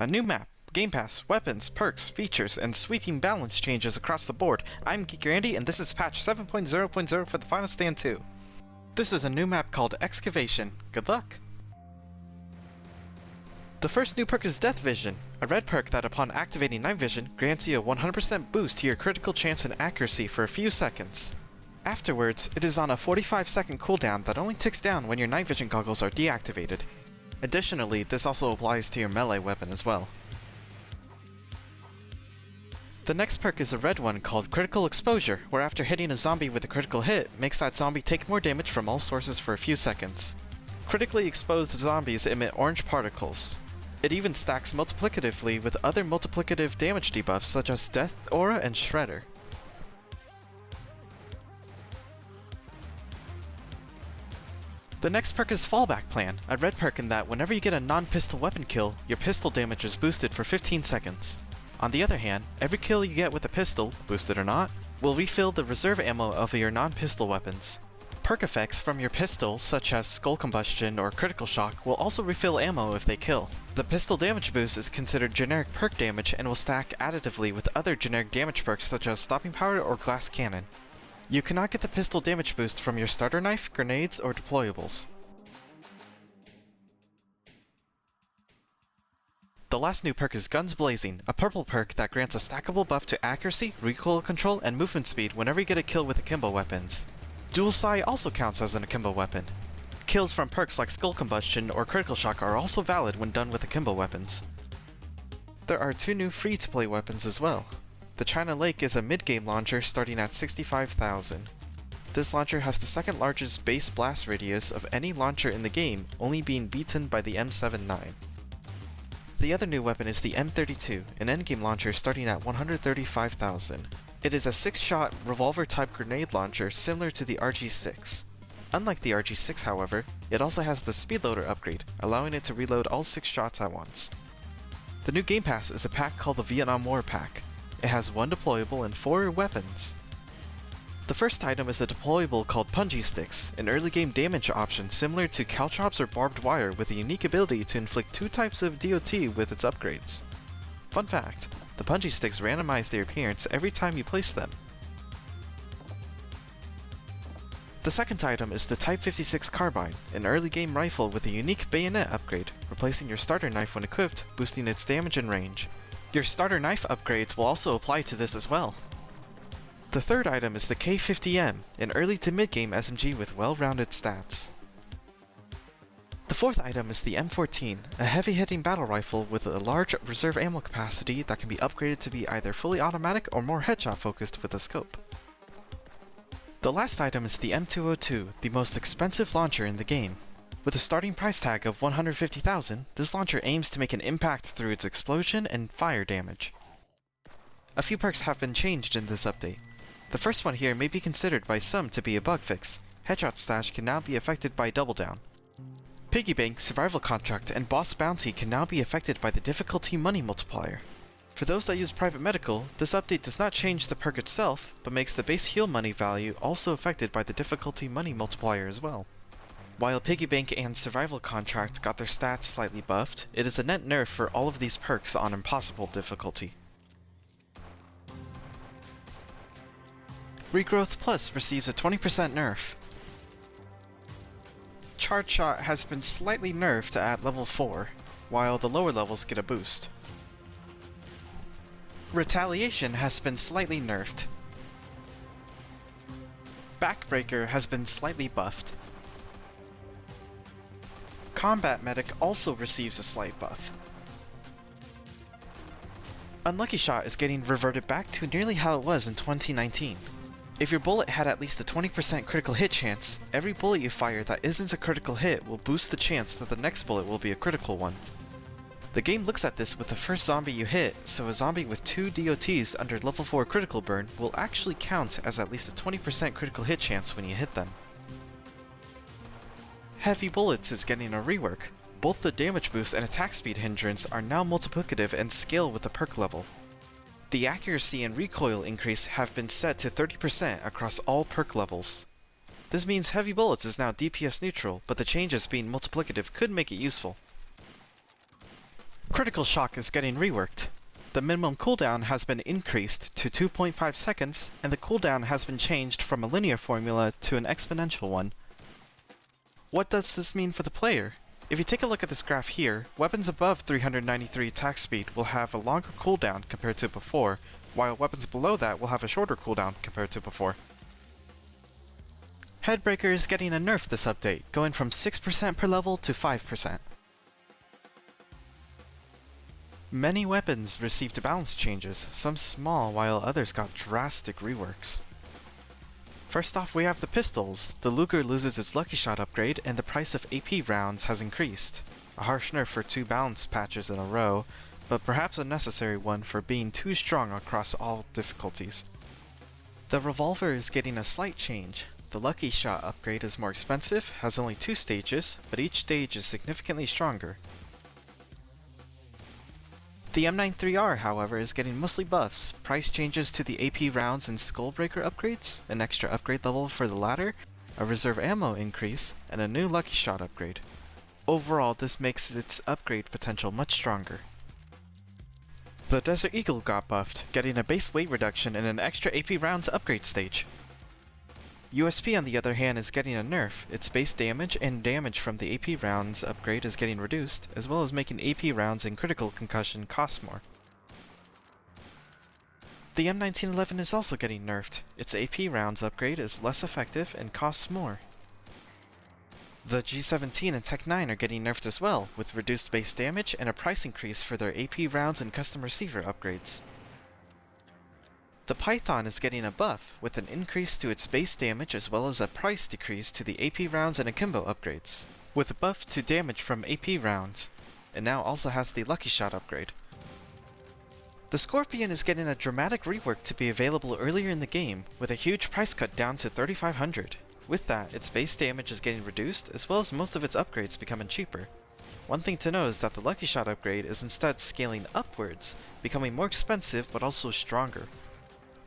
A new map, Gamepass, weapons, perks, features, and sweeping balance changes across the board. I'm Geeker Andy, and this is patch 7.0.0 for the Final Stand 2. This is a new map called Excavation. Good luck! The first new perk is Death Vision, a red perk that upon activating night vision grants you a 100% boost to your critical chance and accuracy for a few seconds. Afterwards, it is on a 45-second cooldown that only ticks down when your night vision goggles are deactivated. Additionally, this also applies to your melee weapon as well. The next perk is a red one called Critical Exposure, where after hitting a zombie with a critical hit, makes that zombie take more damage from all sources for a few seconds. Critically exposed zombies emit orange particles. It even stacks multiplicatively with other multiplicative damage debuffs such as Death Aura and Shredder. The next perk is Fallback Plan, a red perk in that whenever you get a non-pistol weapon kill, your pistol damage is boosted for 15 seconds. On the other hand, every kill you get with a pistol, boosted or not, will refill the reserve ammo of your non-pistol weapons. Perk effects from your pistol, such as Skull Combustion or Critical Shock, will also refill ammo if they kill. The pistol damage boost is considered generic perk damage and will stack additively with other generic damage perks such as Stopping Power or Glass Cannon. You cannot get the pistol damage boost from your starter knife, grenades, or deployables. The last new perk is Guns Blazing, a purple perk that grants a stackable buff to accuracy, recoil control, and movement speed whenever you get a kill with akimbo weapons. Dual Sight also counts as an akimbo weapon. Kills from perks like Skull Combustion or Critical Shock are also valid when done with akimbo weapons. There are two new free-to-play weapons as well. The China Lake is a mid-game launcher starting at 65,000. This launcher has the second largest base blast radius of any launcher in the game, only being beaten by the M79. The other new weapon is the M32, an endgame launcher starting at 135,000. It is a 6-shot revolver-type grenade launcher similar to the RG6. Unlike the RG6, however, it also has the speedloader upgrade, allowing it to reload all 6 shots at once. The new Game Pass is a pack called the Vietnam War Pack. It has 1 deployable and 4 weapons. The first item is a deployable called Punji Sticks, an early game damage option similar to caltrops or barbed wire with a unique ability to inflict 2 types of DOT with its upgrades. Fun fact, the Punji Sticks randomize their appearance every time you place them. The second item is the Type 56 Carbine, an early game rifle with a unique bayonet upgrade, replacing your starter knife when equipped, boosting its damage and range. Your starter knife upgrades will also apply to this as well. The third item is the K50M, an early to mid-game SMG with well-rounded stats. The fourth item is the M14, a heavy-hitting battle rifle with a large reserve ammo capacity that can be upgraded to be either fully automatic or more headshot-focused with a scope. The last item is the M202, the most expensive launcher in the game. With a starting price tag of 150,000, this launcher aims to make an impact through its explosion and fire damage. A few perks have been changed in this update. The first one here may be considered by some to be a bug fix. Headshot Stash can now be affected by Double Down. Piggy Bank, Survival Contract, and Boss Bounty can now be affected by the difficulty money multiplier. For those that use Private Medical, this update does not change the perk itself, but makes the base heal money value also affected by the difficulty money multiplier as well. While Piggy Bank and Survival Contract got their stats slightly buffed, it is a net nerf for all of these perks on Impossible difficulty. Regrowth Plus receives a 20% nerf. Charge Shot has been slightly nerfed at level 4, while the lower levels get a boost. Retaliation has been slightly nerfed. Backbreaker has been slightly buffed. Combat Medic also receives a slight buff. Unlucky Shot is getting reverted back to nearly how it was in 2019. If your bullet had at least a 20% critical hit chance, every bullet you fire that isn't a critical hit will boost the chance that the next bullet will be a critical one. The game looks at this with the first zombie you hit, so a zombie with 2 DOTs under level 4 critical burn will actually count as at least a 20% critical hit chance when you hit them. Heavy Bullets is getting a rework. Both the damage boost and attack speed hindrance are now multiplicative and scale with the perk level. The accuracy and recoil increase have been set to 30% across all perk levels. This means Heavy Bullets is now DPS neutral, but the changes being multiplicative could make it useful. Critical Shock is getting reworked. The minimum cooldown has been increased to 2.5 seconds, and the cooldown has been changed from a linear formula to an exponential one. What does this mean for the player? If you take a look at this graph here, weapons above 393 attack speed will have a longer cooldown compared to before, while weapons below that will have a shorter cooldown compared to before. Headbreaker is getting a nerf this update, going from 6% per level to 5%. Many weapons received balance changes, some small while others got drastic reworks. First off, we have the pistols. The Luger loses its Lucky Shot upgrade, and the price of AP rounds has increased. A harsh nerf for 2 balance patches in a row, but perhaps a necessary one for being too strong across all difficulties. The revolver is getting a slight change. The Lucky Shot upgrade is more expensive, has only 2 stages, but each stage is significantly stronger. The M93R, however, is getting mostly buffs, price changes to the AP rounds and Skullbreaker upgrades, an extra upgrade level for the latter, a reserve ammo increase, and a new Lucky Shot upgrade. Overall, this makes its upgrade potential much stronger. The Desert Eagle got buffed, getting a base weight reduction and an extra AP rounds upgrade stage. USP, on the other hand, is getting a nerf. Its base damage and damage from the AP rounds upgrade is getting reduced, as well as making AP rounds and critical concussion cost more. The M1911 is also getting nerfed. Its AP rounds upgrade is less effective and costs more. The G17 and Tech 9 are getting nerfed as well, with reduced base damage and a price increase for their AP rounds and custom receiver upgrades. The Python is getting a buff, with an increase to its base damage as well as a price decrease to the AP rounds and akimbo upgrades, with a buff to damage from AP rounds. It now also has the Lucky Shot upgrade. The Scorpion is getting a dramatic rework to be available earlier in the game, with a huge price cut down to 3,500. With that, its base damage is getting reduced, as well as most of its upgrades becoming cheaper. One thing to know is that the Lucky Shot upgrade is instead scaling upwards, becoming more expensive but also stronger.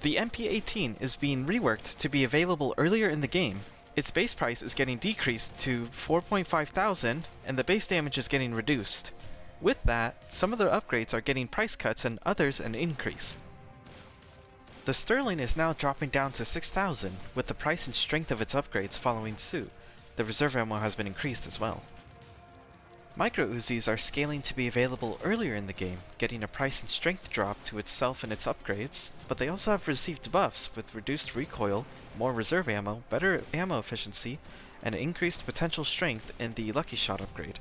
The MP18 is being reworked to be available earlier in the game. Its base price is getting decreased to 4.5 thousand, and the base damage is getting reduced. With that, some of the upgrades are getting price cuts and others an increase. The Sterling is now dropping down to 6,000, with the price and strength of its upgrades following suit. The reserve ammo has been increased as well. Micro Uzis are scaling to be available earlier in the game, getting a price and strength drop to itself and its upgrades, but they also have received buffs with reduced recoil, more reserve ammo, better ammo efficiency, and increased potential strength in the Lucky Shot upgrade.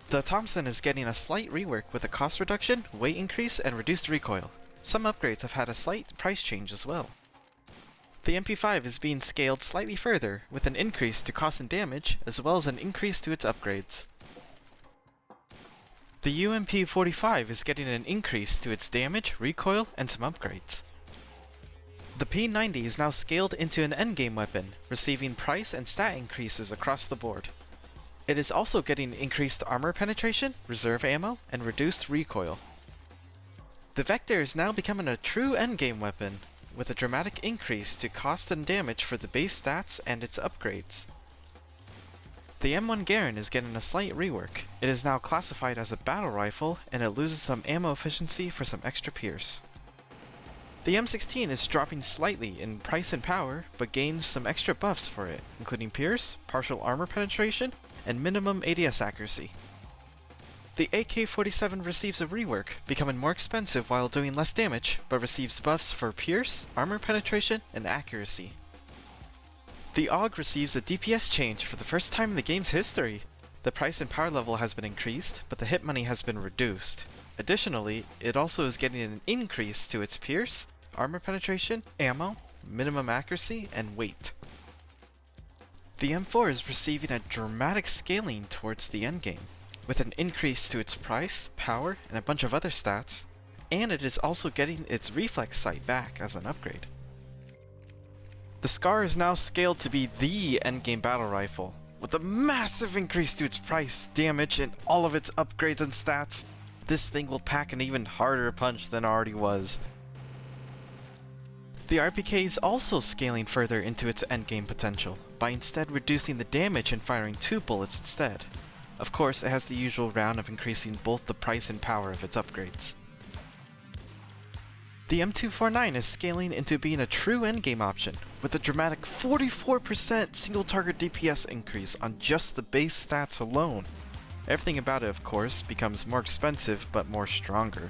The Thompson is getting a slight rework with a cost reduction, weight increase, and reduced recoil. Some upgrades have had a slight price change as well. The MP5 is being scaled slightly further, with an increase to cost and damage, as well as an increase to its upgrades. The UMP45 is getting an increase to its damage, recoil, and some upgrades. The P90 is now scaled into an endgame weapon, receiving price and stat increases across the board. It is also getting increased armor penetration, reserve ammo, and reduced recoil. The Vector is now becoming a true endgame weapon, with a dramatic increase to cost and damage for the base stats and its upgrades. The M1 Garand is getting a slight rework. It is now classified as a battle rifle, and it loses some ammo efficiency for some extra pierce. The M16 is dropping slightly in price and power, but gains some extra buffs for it, including pierce, partial armor penetration, and minimum ADS accuracy. The AK-47 receives a rework, becoming more expensive while doing less damage, but receives buffs for pierce, armor penetration, and accuracy. The AUG receives a DPS change for the first time in the game's history. The price and power level has been increased, but the hit money has been reduced. Additionally, it also is getting an increase to its pierce, armor penetration, ammo, minimum accuracy, and weight. The M4 is receiving a dramatic scaling towards the endgame, with an increase to its price, power, and a bunch of other stats, and it is also getting its reflex sight back as an upgrade. The Scar is now scaled to be the endgame battle rifle, with a massive increase to its price, damage, and all of its upgrades and stats. This thing will pack an even harder punch than it already was. The RPK is also scaling further into its endgame potential, by instead reducing the damage and firing 2 bullets instead. Of course, it has the usual round of increasing both the price and power of its upgrades. The M249 is scaling into being a true endgame option, with a dramatic 44% single target DPS increase on just the base stats alone. Everything about it, of course, becomes more expensive but more stronger.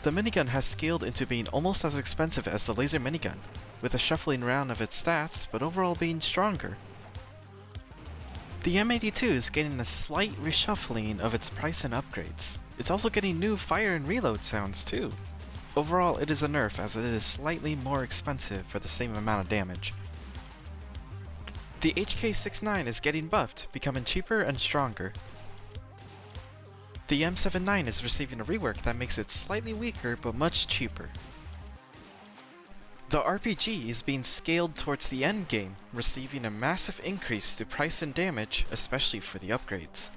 The minigun has scaled into being almost as expensive as the laser minigun, with a shuffling around of its stats but overall being stronger. The M82 is getting a slight reshuffling of its price and upgrades. It's also getting new fire and reload sounds too. Overall, it is a nerf as it is slightly more expensive for the same amount of damage. The HK69 is getting buffed, becoming cheaper and stronger. The M79 is receiving a rework that makes it slightly weaker but much cheaper. The RPG is being scaled towards the end game, receiving a massive increase to price and damage, especially for the upgrades.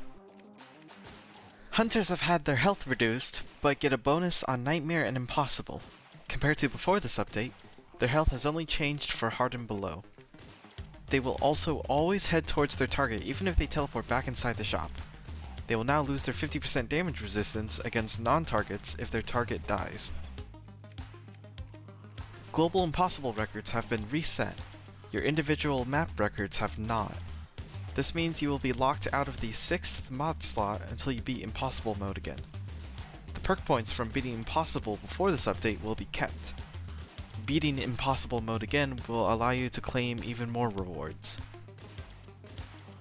Hunters have had their health reduced, but get a bonus on Nightmare and Impossible. Compared to before this update, their health has only changed for Hard and Below. They will also always head towards their target even if they teleport back inside the shop. They will now lose their 50% damage resistance against non-targets if their target dies. Global Impossible records have been reset. Your individual map records have not. This means you will be locked out of the 6th mod slot until you beat Impossible mode again. The perk points from beating Impossible before this update will be kept. Beating Impossible mode again will allow you to claim even more rewards.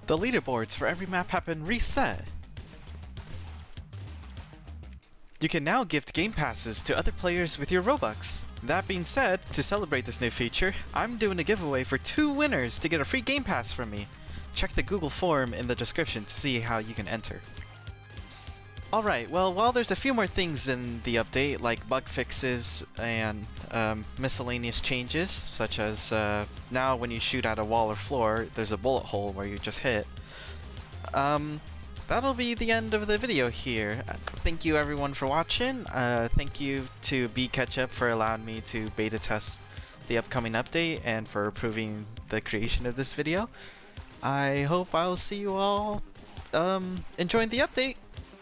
The leaderboards for every map have been reset. You can now gift game passes to other players with your Robux. That being said, to celebrate this new feature, I'm doing a giveaway for 2 winners to get a free game pass from me. Check the Google form in the description to see how you can enter. Alright, well, while there's a few more things in the update, like bug fixes and miscellaneous changes, such as now when you shoot at a wall or floor, there's a bullet hole where you just hit. That'll be the end of the video here. Thank you everyone for watching. Thank you to BKetchup for allowing me to beta test the upcoming update and for approving the creation of this video. I hope I'll see you all enjoying the update.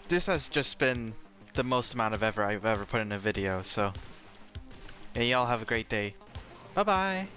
This has just been the most amount of I've ever put in a video, so yeah, y'all have a great day. Bye bye!